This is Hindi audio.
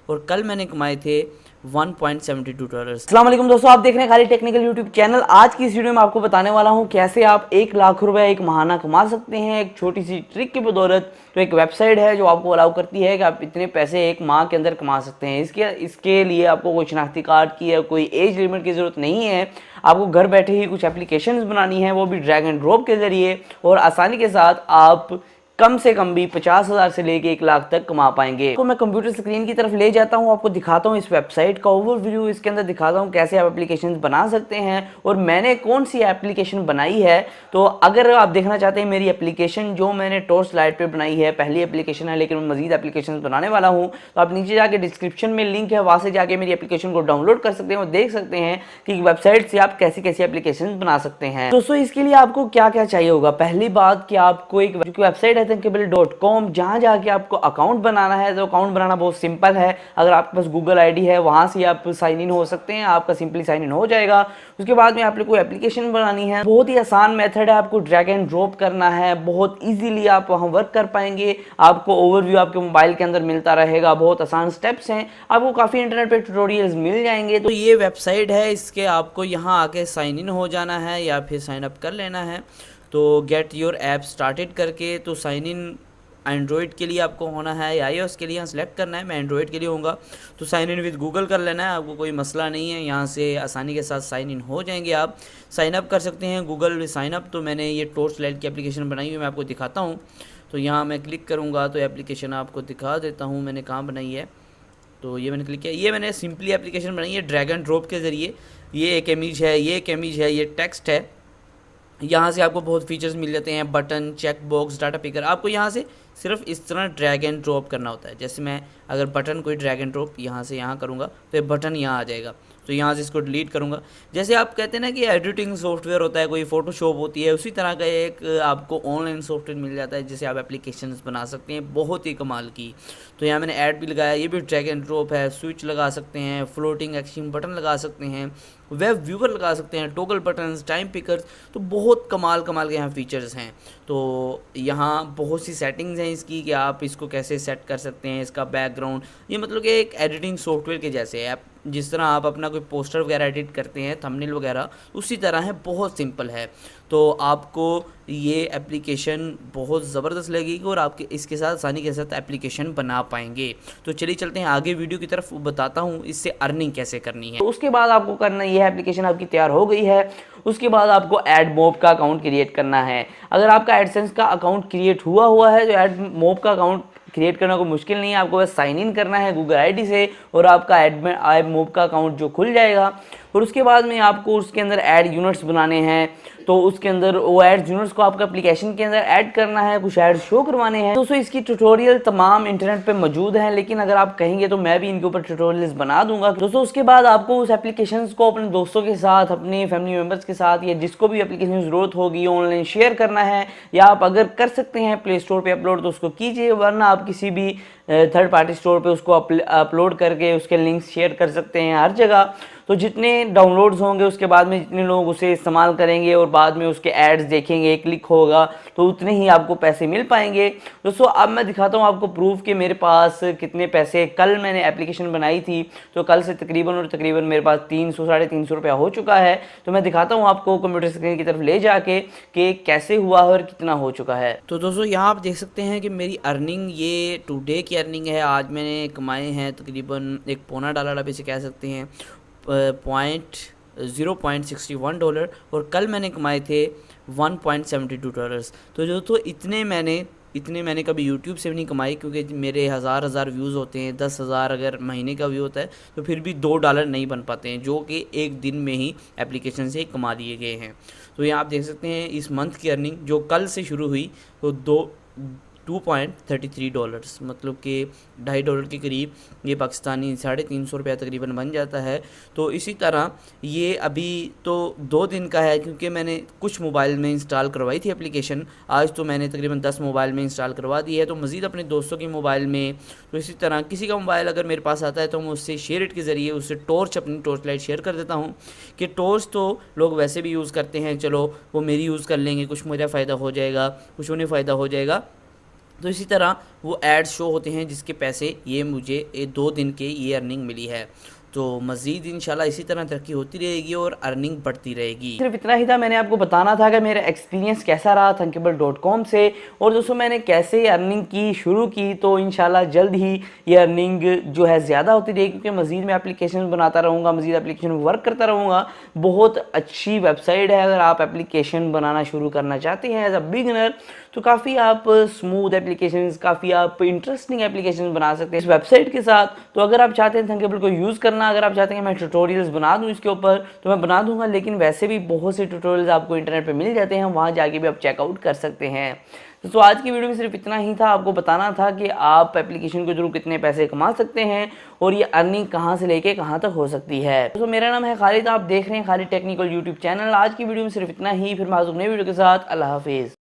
और कल मैंने कमाए थे $1.72। अस्सलाम वालेकुम दोस्तों, आप देख रहे हैं खाली टेक्निकल यूट्यूब चैनल। आज की इस वीडियो में आपको बताने वाला हूं कैसे आप 1 लाख रुपए एक माहाना कमा सकते हैं एक छोटी सी ट्रिक की बदौलत। तो एक वेबसाइट है जो आपको अलाउ करती है कि आप इतने पैसे एक माह के अंदर कमा सकते हैं। इसके लिए आपको कोई शनाख्ती कार्ड की या कोई एज लिमिट की ज़रूरत नहीं है। आपको घर बैठे ही कुछ एप्लीकेशंस बनानी है, वो भी ड्रैग एंड ड्रॉप के ज़रिए, और आसानी के साथ आप कम से कम भी 50,000 से लेके 1 लाख तक कमा पाएंगे। तो मैं कंप्यूटर स्क्रीन की तरफ ले जाता हूं, आपको दिखाता हूं इस वेबसाइट का ओवरव्यू। इसके अंदर दिखाता हूं कैसे आप एप्लीकेशन बना सकते हैं और मैंने कौन सी एप्लीकेशन बनाई है। तो अगर आप देखना चाहते हैं मेरी एप्लीकेशन जो मैंने टॉर्च लाइट पे बनाई है, पहली एप्लीकेशन है लेकिन मैं मजीद एप्लीकेशन बनाने वाला हूँ, तो आप नीचे जाके डिस्क्रिप्शन में लिंक है, वहाँ से जाके मेरी एप्लीकेशन को डाउनलोड कर सकते हैं और देख सकते हैं कि वेबसाइट से आप कैसी कैसी एप्लीकेशन बना सकते हैं। दोस्तों इसके लिए आपको क्या क्या चाहिए होगा। पहली बात कि आपको एक वेबसाइट है thinkable.com, जहाँ जाके आपको अकाउंट बनाना है। तो अकाउंट बनाना बहुत सिंपल है। अगर आपके पास गूगल आईडी है वहाँ से आप साइन इन हो सकते हैं, आपका सिंपली साइन इन हो जाएगा। उसके बाद में आपको कोई एप्लीकेशन बनानी है, बहुत ही आसान मेथड है, आपको ड्रैग एंड ड्रॉप करना है, बहुत ईजिली आप वहाँ वर्क कर पाएंगे। आपको ओवरव्यू आपके मोबाइल के अंदर मिलता रहेगा, बहुत आसान स्टेप्स हैं, आपको काफ़ी इंटरनेट पे ट्यूटोरियल्स मिल जाएंगे। तो ये वेबसाइट है, इसके आपको यहाँ आके साइन इन हो जाना है या फिर साइन अप कर लेना है। तो गेट योर ऐप स्टार्टेड करके तो साइन इन एंड्रॉयड के लिए आपको होना है या iOS के लिए यहाँ सेलेक्ट करना है। मैं एंड्रॉयड के लिए होऊंगा तो साइन इन विद गूगल कर लेना है, आपको कोई मसला नहीं है। यहाँ से आसानी के साथ साइन इन हो जाएंगे, आप साइन अप कर सकते हैं गूगल साइन अप। तो मैंने ये टॉर्च लाइट की एप्लीकेशन बनाई हुई, मैं आपको दिखाता हूँ। तो यहाँ मैं क्लिक करूँगा तो एप्लीकेशन आपको दिखा देता हूँ मैंने कहाँ बनाई है। तो ये मैंने क्लिक किया, ये मैंने सिंपली एप्लीकेशन बनाई है ड्रैग एंड ड्रॉप के ज़रिए। ये एक इमेज है, ये एक इमेज है, ये टेक्स्ट है। यहाँ से आपको बहुत फीचर्स मिल जाते हैं, button, check box, data picker. आपको यहाँ से सिर्फ इस तरह ड्रैग एंड ड्रॉप करना होता है। जैसे मैं अगर बटन कोई ड्रैग एंड ड्रॉप यहाँ से यहाँ करूँगा तो ये बटन यहाँ आ जाएगा। तो यहाँ से इसको डिलीट करूँगा। जैसे आप कहते हैं ना कि एडिटिंग सॉफ्टवेयर होता है, कोई फोटोशॉप होती है, उसी तरह का एक आपको ऑनलाइन सॉफ्टवेयर मिल जाता है जिससे आप एप्लीकेशंस बना सकते हैं, बहुत ही कमाल की। तो यहाँ मैंने ऐड भी लगाया, ये भी ड्रैग एंड ड्रॉप है। स्विच लगा सकते हैं, फ्लोटिंग एक्शन बटन लगा सकते हैं, वेब व्यूवर लगा सकते हैं, टॉगल बटन्स, टाइम पिकर्स। तो बहुत कमाल कमाल के यहाँ फीचर्स हैं। तो यहाँ बहुत सी सेटिंग्स हैं इसकी कि आप इसको कैसे सेट कर सकते हैं, इसका बैकग्राउंड। ये मतलब कि एक एडिटिंग सॉफ्टवेयर के जैसे है, जिस तरह आप अपना कोई पोस्टर वगैरह एडिट करते हैं, थंबनेल वगैरह, उसी तरह है, बहुत सिंपल है। तो आपको ये एप्लीकेशन बहुत ज़बरदस्त लगेगी और आपके इसके साथ आसानी के साथ एप्लीकेशन बना पाएंगे। तो चलिए चलते हैं आगे वीडियो की तरफ, बताता हूँ इससे अर्निंग कैसे करनी है। तो उसके बाद आपको करना, ये एप्लीकेशन आपकी तैयार हो गई है। उसके बाद आपको एडमोब का अकाउंट क्रिएट करना है। अगर आपका एडसेंस का अकाउंट क्रिएट हुआ है तो एडमोब का अकाउंट क्रिएट करना कोई मुश्किल नहीं है, आपको बस साइन इन करना है गूगल आईडी से और आपका एडमोब का अकाउंट जो खुल जाएगा। और उसके बाद में आपको उसके अंदर ऐड यूनिट्स बनाने हैं। तो उसके अंदर वो ऐड यूनिट्स को आपका एप्लीकेशन के अंदर ऐड करना है, कुछ ऐड शो करवाने हैं। दोस्तों इसकी ट्यूटोरियल तमाम इंटरनेट पे मौजूद हैं, लेकिन अगर आप कहेंगे तो मैं भी इनके ऊपर ट्यूटोरियल्स बना दूंगा। दोस्तों उसके बाद आपको उस एप्लीकेशन को अपने दोस्तों के साथ, अपने फैमिली मेम्बर्स के साथ, या जिसको भी एप्लीकेशन की ज़रूरत होगी ऑनलाइन शेयर करना है। या आप अगर कर सकते हैं प्ले स्टोर पर अपलोड तो उसको कीजिए, वरना आप किसी भी थर्ड पार्टी स्टोर पे उसको अपलोड करके उसके लिंक्स शेयर कर सकते हैं हर जगह। तो जितने डाउनलोड्स होंगे उसके बाद में जितने लोग उसे इस्तेमाल करेंगे और बाद में उसके एड्स देखेंगे, क्लिक होगा, तो उतने ही आपको पैसे मिल पाएंगे। दोस्तों अब मैं दिखाता हूँ आपको प्रूफ कि मेरे पास कितने पैसे। कल मैंने एप्लीकेशन बनाई थी तो कल से तकरीबन मेरे पास 300 साढ़े 300 रुपया हो चुका है। तो मैं दिखाता हूँ आपको कंप्यूटर स्क्रीन की तरफ ले जाके कि कैसे हुआ और कितना हो चुका है। तो दोस्तों यहाँ आप देख सकते हैं कि मेरी अर्निंग, ये टुडे की अर्निंग है। आज मैंने कमाए हैं तकरीबन $1.25 आप इसे कह सकते हैं, $0.61, और कल मैंने कमाए थे $1.72। तो दोस्तों इतने मैंने कभी यूट्यूब से भी नहीं कमाई, क्योंकि मेरे हज़ार व्यूज़ होते हैं। 10,000 अगर महीने का व्यू होता है तो फिर भी $2 नहीं बन पाते हैं, जो कि एक दिन में ही एप्लीकेशन से कमा लिए गए हैं। तो यहाँ आप देख सकते हैं इस मंथ की अर्निंग जो कल से शुरू हुई तो $2.33, मतलब कि $2.5 के करीब, ये पाकिस्तानी 350 रुपया तकरीबन बन जाता है। तो इसी तरह ये अभी तो 2 दिन का है, क्योंकि मैंने कुछ मोबाइल में इंस्टॉल करवाई थी एप्लीकेशन। आज तो मैंने तकरीबन 10 मोबाइल में इंस्टॉल करवा दी है, तो मज़ीद अपने दोस्तों के मोबाइल में। तो इसी तरह किसी का मोबाइल अगर मेरे पास आता है तो मैं उससे शेयर इट के ज़रिए उससे अपनी टॉर्च लाइट शेयर कर देता हूँ कि टॉर्च तो लोग वैसे भी यूज़ करते हैं, चलो वो मेरी यूज़ कर लेंगे, कुछ मेरा फ़ायदा हो जाएगा, कुछ उन्हें फ़ायदा हो जाएगा। तो इसी तरह वो एड्स शो होते हैं जिसके पैसे ये मुझे 2 दिन के ये अर्निंग मिली है। तो मज़ीद इंशाल्लाह इसी तरह तरक्की होती रहेगी और अर्निंग बढ़ती रहेगी। सिर्फ इतना ही था, मैंने आपको बताना था कि मेरा एक्सपीरियंस कैसा रहा Thinkable.com से, और दोस्तों मैंने कैसे अर्निंग की शुरू की। तो इंशाल्लाह जल्द ही ये अर्निंग जो है ज़्यादा होती रहेगी, क्योंकि मज़ीद मैं एप्लीकेशन बनाता रहूँगा, मज़ीद एप्लीकेशन वर्क करता रहूँगा। बहुत अच्छी वेबसाइट है, अगर आप एप्लीकेशन बनाना शुरू करना चाहते हैं एज अ बिगिनर तो काफ़ी आप स्मूथ एप्लीकेशंस, काफ़ी आप इंटरेस्टिंग एप्लीकेशंस बना सकते हैं इस वेबसाइट के साथ। तो अगर आप चाहते हैं थिंकेबल को यूज़ करना, अगर आप चाहते हैं मैं ट्यूटोरियल्स बना दूं इसके ऊपर, तो मैं बना दूंगा, लेकिन वैसे भी बहुत से ट्यूटोरियल्स आपको इंटरनेट पे मिल जाते हैं, वहाँ जाके भी आप चेकआउट कर सकते हैं। तो आज की वीडियो में सिर्फ इतना ही था, आपको बताना था कि आप एप्लीकेशन के थ्रू कितने पैसे कमा सकते हैं और ये अर्निंग कहाँ से लेके कहाँ तक हो सकती है। तो मेरा नाम है खालिद, आप देख रहे हैं खालिद टेक्निकल यूट्यूब चैनल। आज की वीडियो में सिर्फ इतना ही, फिर मैं हाजिर नई वीडियो के साथ। अल्लाह हाफिज़।